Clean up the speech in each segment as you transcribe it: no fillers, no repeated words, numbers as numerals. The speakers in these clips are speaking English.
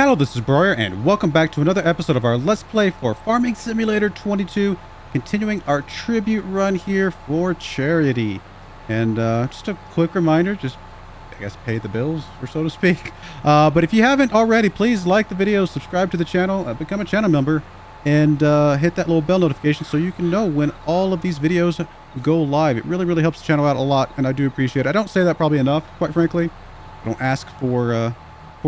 Hello, this is Broyar, and welcome back to another episode of our Let's Play for Farming Simulator 22, continuing our tribute run here for charity. And just a quick reminder, just, I guess, pay the bills, or so to speak. But if you haven't already, please like the video, subscribe to the channel, become a channel member, and hit that little bell notification so you can know when all of these videos go live. It really, really helps the channel out a lot, and I do appreciate it. I don't say that probably enough, quite frankly. I don't ask for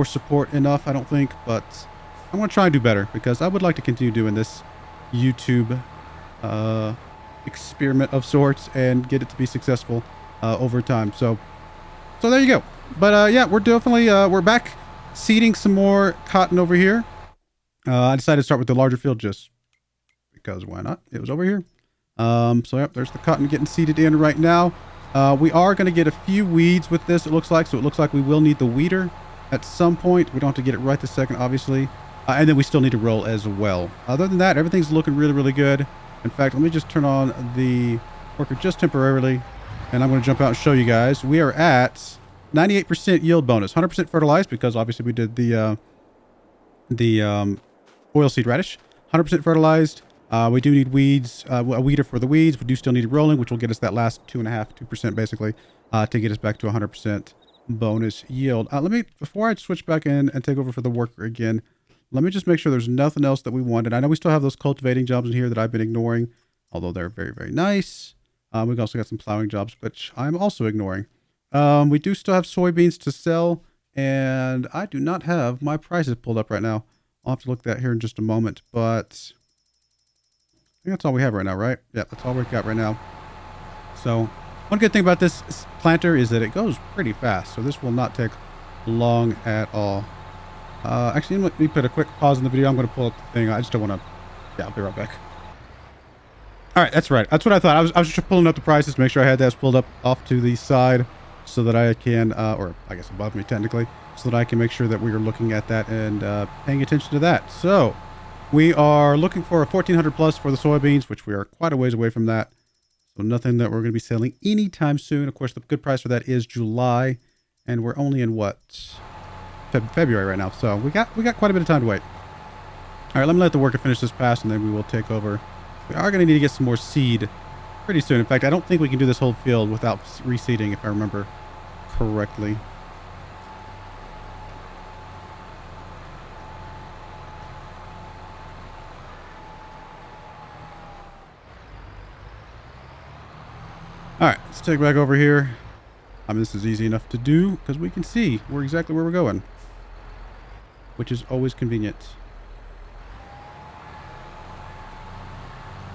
support enough, I don't think, but I'm going to try and do better because I would like to continue doing this YouTube experiment of sorts and get it to be successful over time. So there you go. But yeah, we're definitely we're back seeding some more cotton over here. I decided to start with the larger field just because why not? It was over here. So yep, there's the cotton getting seeded in right now. We are going to get a few weeds with this, it looks like. So it looks like we will need the weeder at some point. We don't have to get it right this second, obviously. And then we still need to roll as well. Other than that, everything's looking really, really good. In fact, let me just turn on the worker just temporarily, and I'm going to jump out and show you guys. We are at 98% yield bonus, 100% fertilized, because obviously we did the oilseed radish. 100% fertilized. We do need weeds, a weeder for the weeds. We do still need rolling, which will get us that last 2.5% basically, to get us back to 100% bonus yield. Before I switch back in and take over for the worker again, let me just make sure there's nothing else that we wanted. I know we still have those cultivating jobs in here that I've been ignoring, although they're very, very nice. We've also got some plowing jobs, which I'm also ignoring. We do still have soybeans to sell, and I do not have my prices pulled up right now. I'll have to look at that here in just a moment, but I think that's all we have right now, right? Yeah, that's all we've got right now. So one good thing about this planter is that it goes pretty fast, so this will not take long at all. Actually, let me put a quick pause in the video. I'm going to pull up the thing. I just don't want to... Yeah, I'll be right back. All right, that's right. That's what I thought. I was just pulling up the prices to make sure I had that pulled up off to the side so that I can, or I guess above me technically, so that I can make sure that we are looking at that and paying attention to that. So we are looking for a 1400 plus for the soybeans, which we are quite a ways away from that. So nothing that we're going to be selling anytime soon. Of course, the good price for that is July, and we're only in what? February right now. So we got quite a bit of time to wait. All right, let me let the worker finish this pass, and then we will take over. We are going to need to get some more seed pretty soon. In fact, I don't think we can do this whole field without reseeding, if I remember correctly. All right, let's take it back over here. I mean, this is easy enough to do because we can see exactly where we're going, which is always convenient.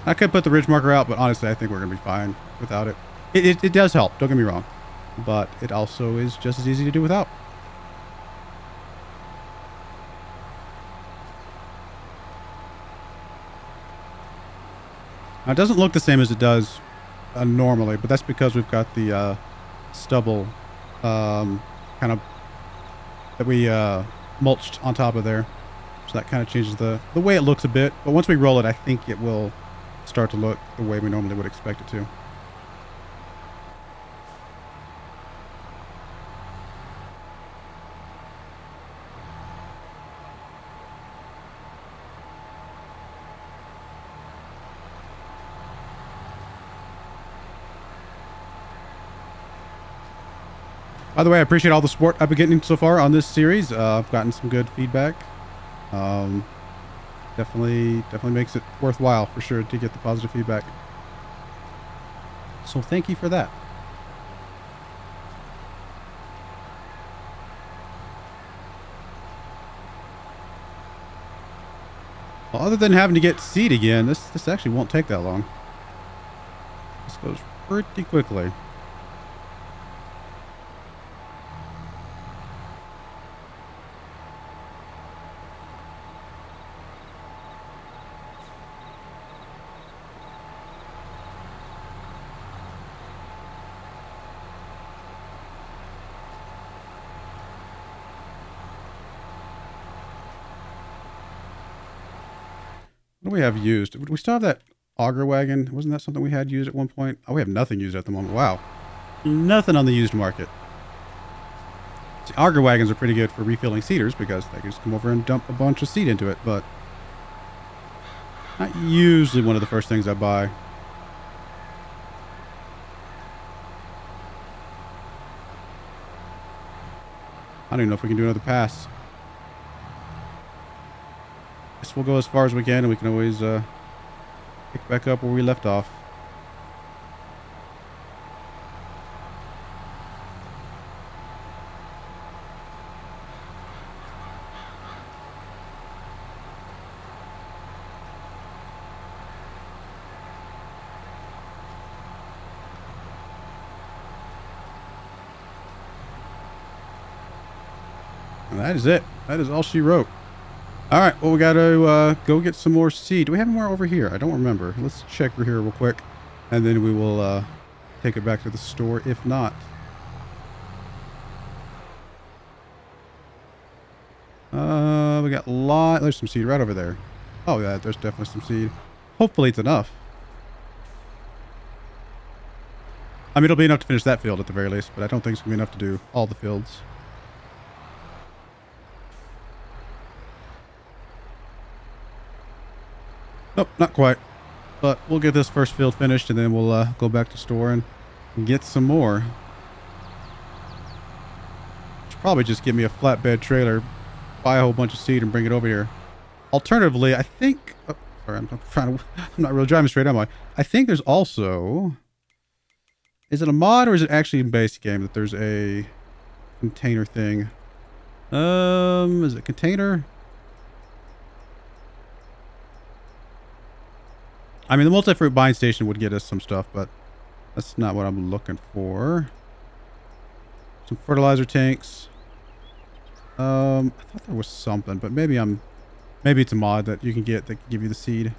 I could put the ridge marker out, but honestly, I think we're going to be fine without it. It does help, don't get me wrong, but it also is just as easy to do without. Now, it doesn't look the same as it does normally, but that's because we've got the stubble kind of that we mulched on top of there, so that kind of changes the way it looks a bit. But once we roll it, I think it will start to look the way we normally would expect it to. By the way, I appreciate all the support I've been getting so far on this series. I've gotten some good feedback. Definitely makes it worthwhile for sure to get the positive feedback. So thank you for that. Well, other than having to get seed again, this actually won't take that long. This goes pretty quickly. What do we have used? We still have that auger wagon. Wasn't that something we had used at one point? Oh, we have nothing used at the moment. Wow. Nothing on the used market. See, auger wagons are pretty good for refilling seeders because they can just come over and dump a bunch of seed into it, but not usually one of the first things I buy. I don't even know if we can do another pass. Guess we'll go as far as we can, and we can always pick back up where we left off. And that is it. That is all she wrote. All right, well, we got to go get some more seed. Do we have more over here? I don't remember. Let's check over here real quick, and then we will take it back to the store if not. We got a lot. There's some seed right over there. Oh, yeah, there's definitely some seed. Hopefully it's enough. I mean, it'll be enough to finish that field at the very least, but I don't think it's going to be enough to do all the fields. Nope, not quite. But we'll get this first field finished, and then we'll go back to store and get some more. Should probably just give me a flatbed trailer, buy a whole bunch of seed, and bring it over here. Alternatively, I think... Oh, sorry, I'm not really driving straight, am I? I think there's also... Is it a mod, or is it actually in base game that there's a container thing? Is it container? I mean, the multi-fruit buying station would get us some stuff, but that's not what I'm looking for. Some fertilizer tanks. I thought there was something, but maybe it's a mod that you can get that can give you the seed.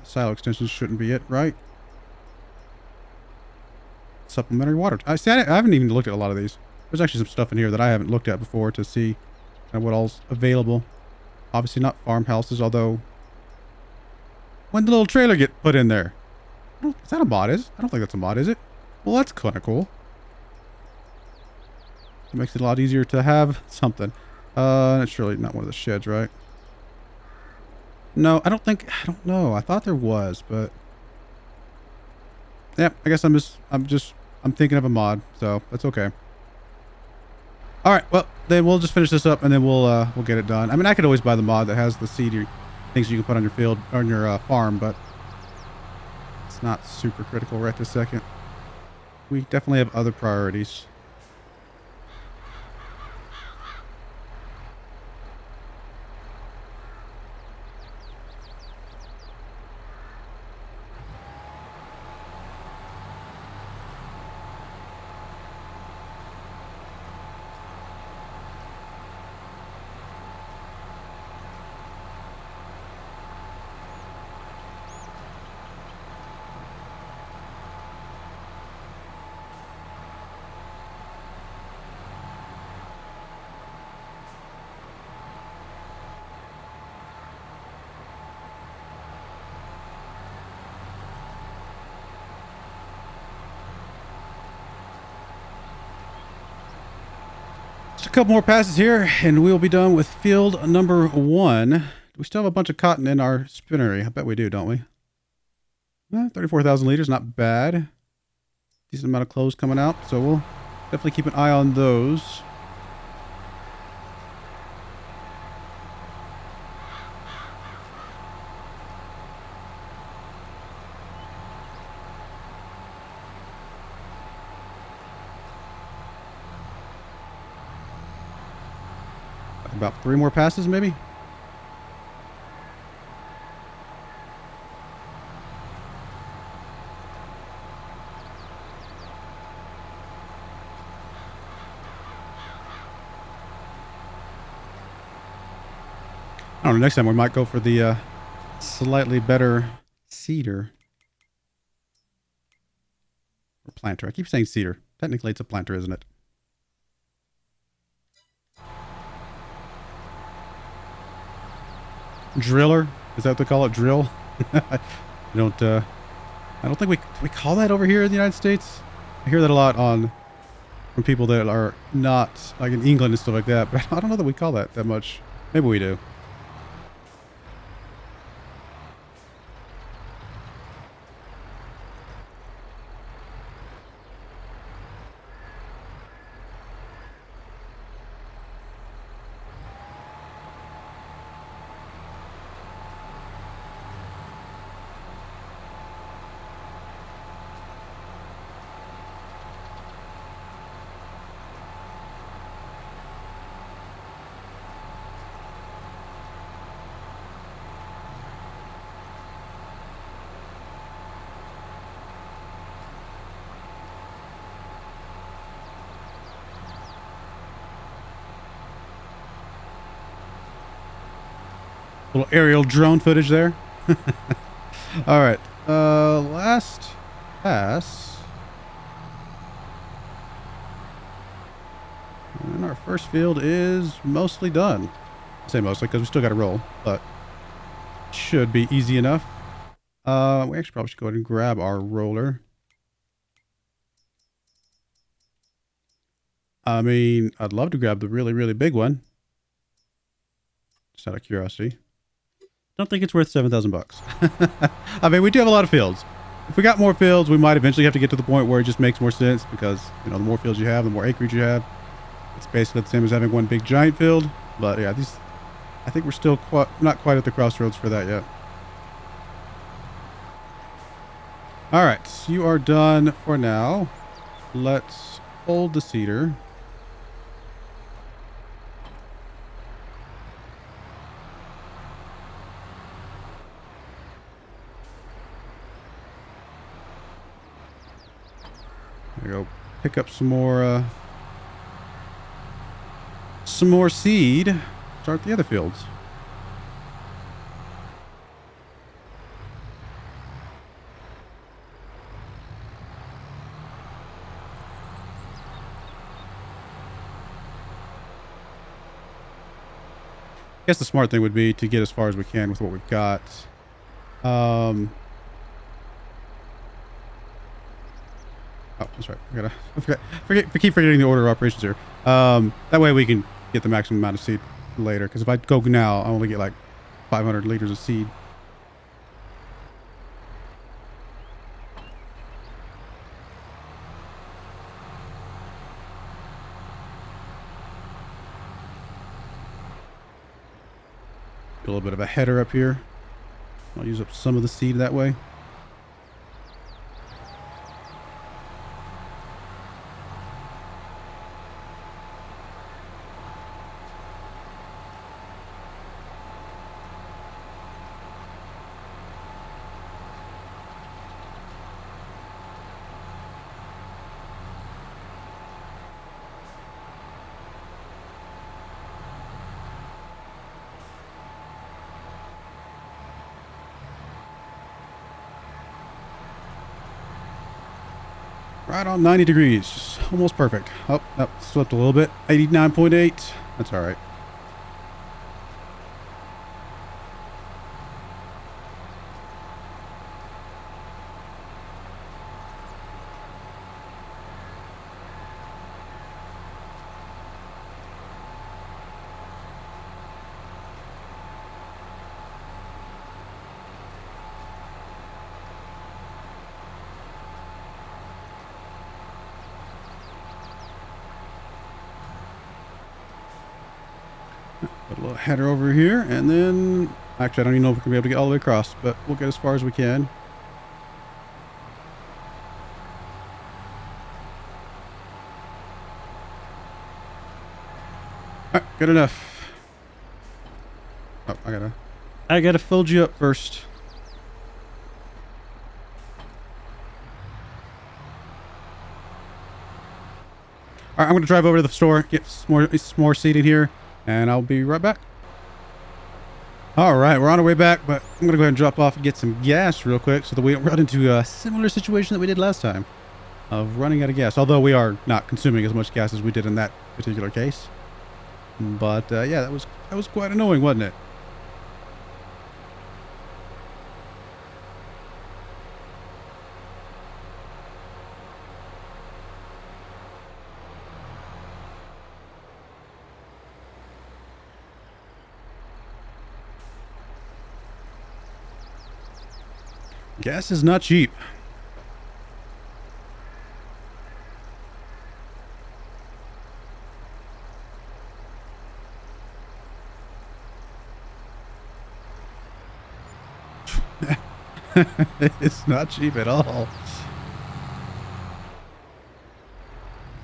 Silo extensions shouldn't be it, right? Supplementary water. I haven't even looked at a lot of these. There's actually some stuff in here that I haven't looked at before to see kind of what all's available. Obviously not farmhouses, although... When did the little trailer get put in there? Is that a mod? I don't think that's a mod, is it? Well, that's kind of cool. It makes it a lot easier to have something. It's surely not one of the sheds, right? No, I don't know. I thought there was, but... Yeah, I guess I'm thinking of a mod, so that's okay. All right, well, then we'll just finish this up, and then we'll get it done. I mean, I could always buy the mod that has the seed things you can put on your field, on your farm, but it's not super critical right this second. We definitely have other priorities. Just a couple more passes here, and we'll be done with field number 1. We still have a bunch of cotton in our spinnery. I bet we do, don't we? 34,000 liters, not bad. Decent amount of clothes coming out, so we'll definitely keep an eye on those. About 3 more passes, maybe? I don't know, next time we might go for the slightly better cedar. Or planter. I keep saying cedar. Technically, it's a planter, isn't it? Driller? Is that what they call it? Drill? I don't think we call that over here in the United States. I hear that a lot from people that are not like in England and stuff like that, but I don't know that we call that much. Maybe we do. Little aerial drone footage there. All right. Last pass. And our first field is mostly done. I say mostly because we still got to roll, but should be easy enough. We actually probably should go ahead and grab our roller. I mean, I'd love to grab the really, really big one. Just out of curiosity. Don't think it's worth 7,000 bucks. I mean, we do have a lot of fields. If we got more fields, we might eventually have to get to the point where it just makes more sense because, you know, the more fields you have, the more acreage you have. It's basically the same as having one big giant field. But yeah, I think we're still not quite at the crossroads for that yet. All right, so you are done for now. Let's hold the seeder. There we go. Pick up some more seed. Start the other fields. I guess the smart thing would be to get as far as we can with what we've got. Oh, that's right. I keep forgetting the order of operations here. That way we can get the maximum amount of seed later. Because if I go now, I only get like 500 liters of seed. Get a little bit of a header up here. I'll use up some of the seed that way. Right on 90 degrees. Just almost perfect. Oh, slipped a little bit. 89.8. That's all right. Put a little header over here, and then actually I don't even know if we're gonna be able to get all the way across, but we'll get as far as we can. All right, good enough. Oh, I gotta fold you up first. All right, I'm gonna drive over to the store, get some more seed in here, and I'll be right back. All right, we're on our way back, but I'm going to go ahead and drop off and get some gas real quick so that we don't run into a similar situation that we did last time of running out of gas. Although we are not consuming as much gas as we did in that particular case. But yeah, that was quite annoying, wasn't it? Gas is not cheap. It's not cheap at all.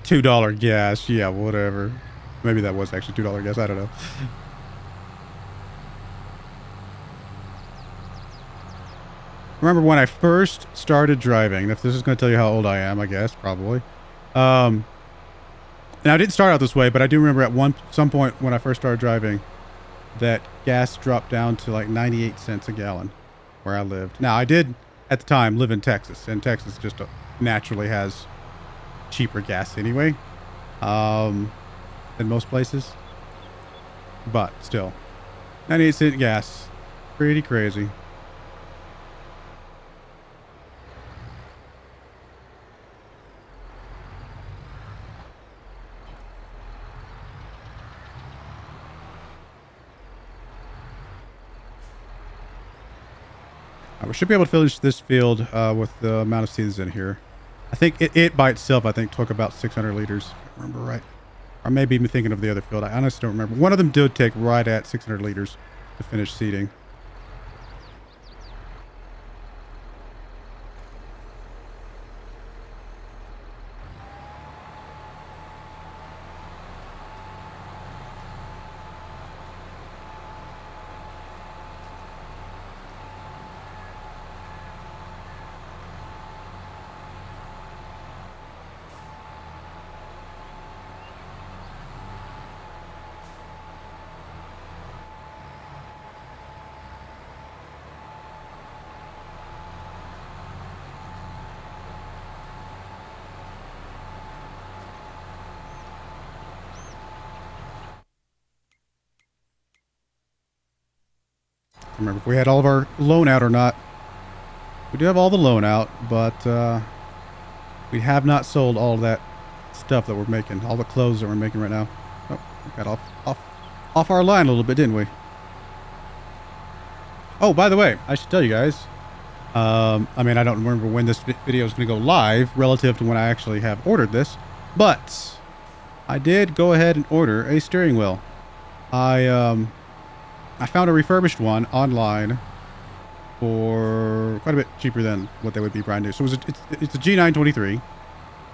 $2 gas. Yeah, whatever. Maybe that was actually $2 gas. I don't know. Remember when I first started driving, if this is going to tell you how old I am, I guess, probably. And I didn't start out this way, but I do remember at some point when I first started driving that gas dropped down to like 98 cents a gallon where I lived. Now, I did, at the time, live in Texas, and Texas just naturally has cheaper gas anyway than most places. But still, 98-cent gas. Pretty crazy. We should be able to finish this field with the amount of seeds in here. I think it by itself, I think, took about 600 liters, if I remember right. Or maybe even thinking of the other field. I honestly don't remember. One of them did take right at 600 liters to finish seeding. Remember if we had all of our loan out or not. We do have all the loan out, but we have not sold all of that stuff that we're making, all the clothes that we're making right now. Oh, we got off our line a little bit, didn't we? Oh, by the way, I should tell you guys. I mean, I don't remember when this video is going to go live relative to when I actually have ordered this, but I did go ahead and order a steering wheel. I found a refurbished one online for quite a bit cheaper than what they would be brand new. So it's a G923.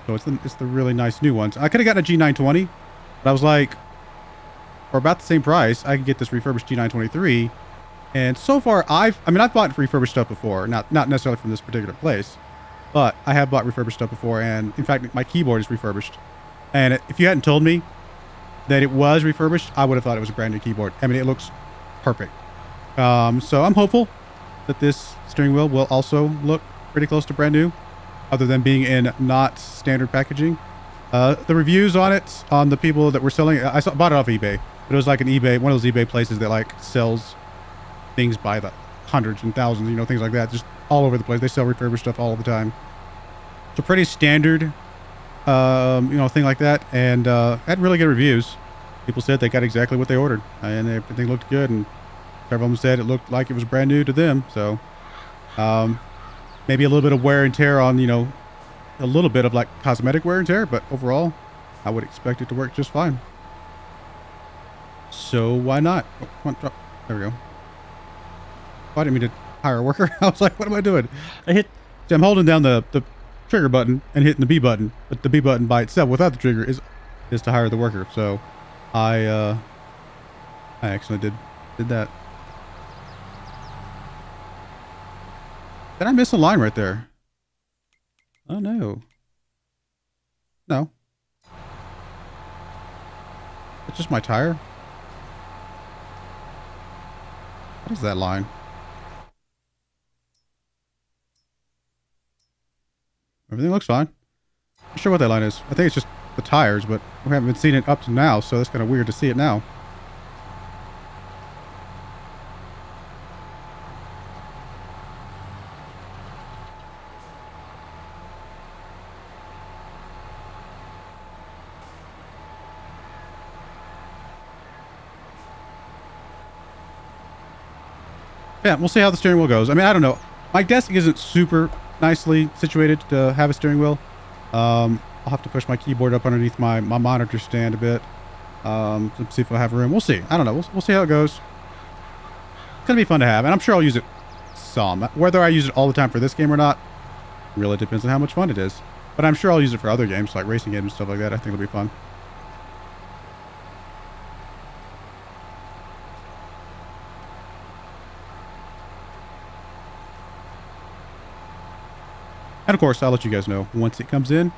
So it's the really nice new ones. I could have gotten a G920, but I was like, for about the same price, I could get this refurbished G923. And so far, I've bought refurbished stuff before, not necessarily from this particular place, but I have bought refurbished stuff before. And in fact, my keyboard is refurbished. And if you hadn't told me that it was refurbished, I would have thought it was a brand new keyboard. I mean, it looks perfect. So I'm hopeful that this steering wheel will also look pretty close to brand new, other than being in not standard packaging. The reviews on it, on the people that were selling it, bought it off eBay, but it was like one of those eBay places that like sells things by the hundreds and thousands, things like that, just all over the place. They sell refurbished stuff all the time. It's a pretty standard, thing like that, and had really good reviews. People said they got exactly what they ordered, and everything looked good, and several of them said it looked like it was brand new to them. So maybe a little bit of wear and tear on, a little bit of like cosmetic wear and tear, but overall I would expect it to work just fine. So why not? Oh, come on, drop. There we go. Oh, I didn't mean to hire a worker. I was like, what am I doing? I'm holding down the trigger button and hitting the B button, but the B button by itself without the trigger is to hire the worker. So I actually did that. Did I miss a line right there? Oh no. No. It's just my tire. What is that line? Everything looks fine. Not sure what that line is. I think it's just the tires, but we haven't been seeing it up to now, so that's kind of weird to see it now. Yeah, we'll see how the steering wheel goes. I mean, I don't know. My desk isn't super nicely situated to have a steering wheel. I'll have to push my keyboard up underneath my monitor stand a bit. To see if I have room. We'll see. I don't know. We'll see how it goes. It's gonna be fun to have, and I'm sure I'll use it some. Whether I use it all the time for this game or not, really depends on how much fun it is. But I'm sure I'll use it for other games, like racing games and stuff like that. I think it'll be fun. And of course, I'll let you guys know once it comes in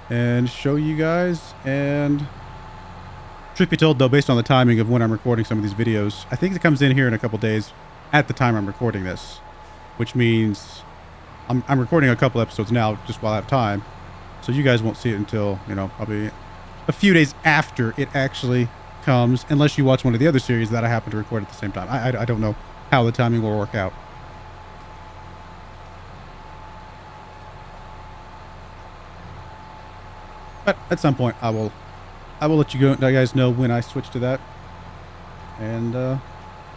and show you guys. And truth be told, though, based on the timing of when I'm recording some of these videos, I think it comes in here in a couple days at the time I'm recording this, which means I'm recording a couple episodes now just while I have time. So you guys won't see it until, you know, probably a few days after it actually comes, unless you watch one of the other series that I happen to record at the same time. I don't know how the timing will work out. But at some point, I will let you guys know when I switch to that, and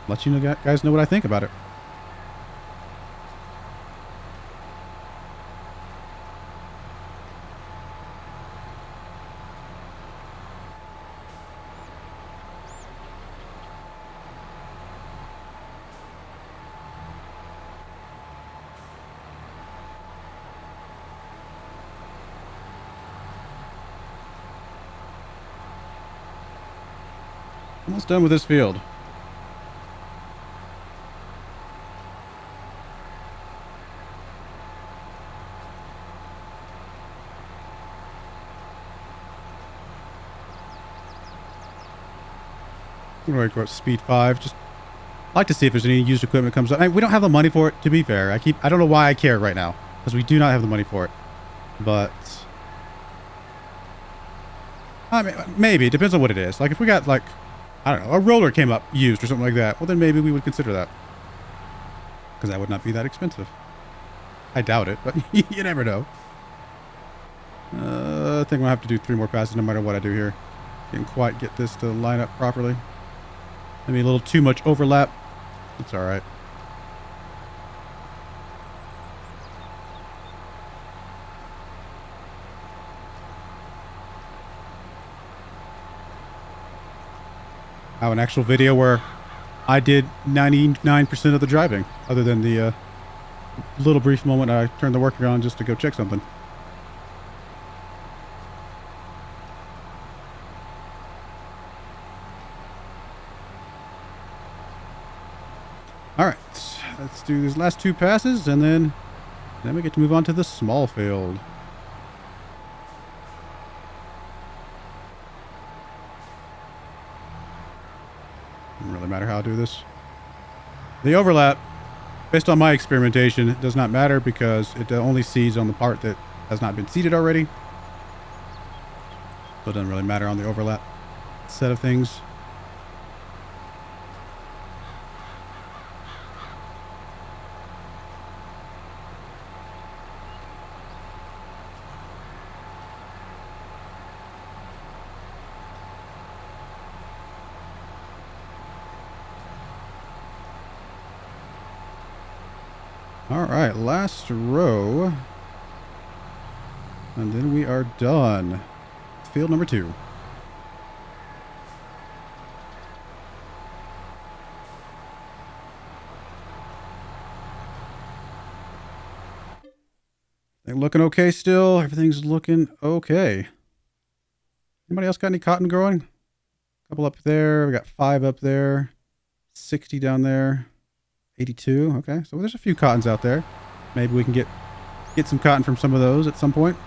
let you guys know what I think about it. Almost done with this field. I'm going to go at speed 5. Just like to see if there's any used equipment comes up. I mean, we don't have the money for it, to be fair. I don't know why I care right now, because we do not have the money for it. But I mean, maybe it depends on what it is. Like if we got, like, I don't know, a roller came up used or something like that, well then maybe we would consider that, because that would not be that expensive. I doubt it, but you never know. I think we'll have to do 3 more passes no matter what I do here. Didn't quite get this to line up properly. Maybe a little too much overlap. It's all right. I have an actual video where I did 99% of the driving, other than the little brief moment I turned the worker on just to go check something. All right, let's do these last 2 passes, and then we get to move on to the small field. Doesn't really matter how I do this. The overlap, based on my experimentation, does not matter because it only seeds on the part that has not been seeded already. So it doesn't really matter on the overlap set of things. All right, last row. And then we are done. Field number 2. They're looking okay still. Everything's looking okay. Anybody else got any cotton growing? A couple up there. We got 5 up there. 60 down there. 82. Okay, so there's a few cottons out there. Maybe we can get some cotton from some of those at some point.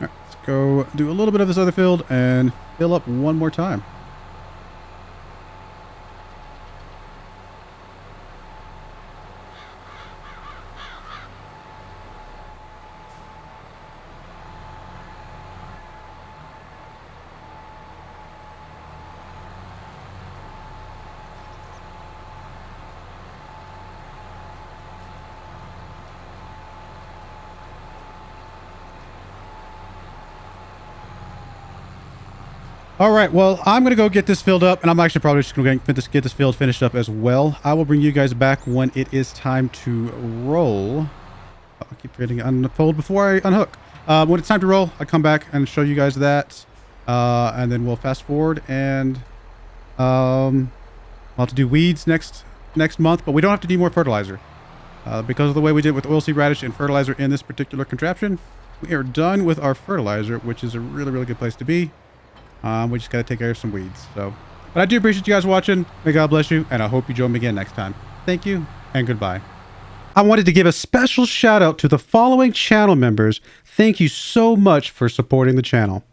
All right, let's go do a little bit of this other field and fill up one more time. All right, well, I'm going to go get this filled up, and I'm actually probably just going to get this field finished up as well. I will bring you guys back when it is time to roll. Oh, I keep forgetting to unfold before I unhook. When it's time to roll, I come back and show you guys that, and then we'll fast forward, and I'll have to do weeds next month, but we don't have to do more fertilizer. Because of the way we did with oilseed radish and fertilizer in this particular contraption, we are done with our fertilizer, which is a really, really good place to be. We just got to take care of some weeds. But I do appreciate you guys watching. May God bless you, and I hope you join me again next time. Thank you, and goodbye. I wanted to give a special shout out to the following channel members. Thank you so much for supporting the channel.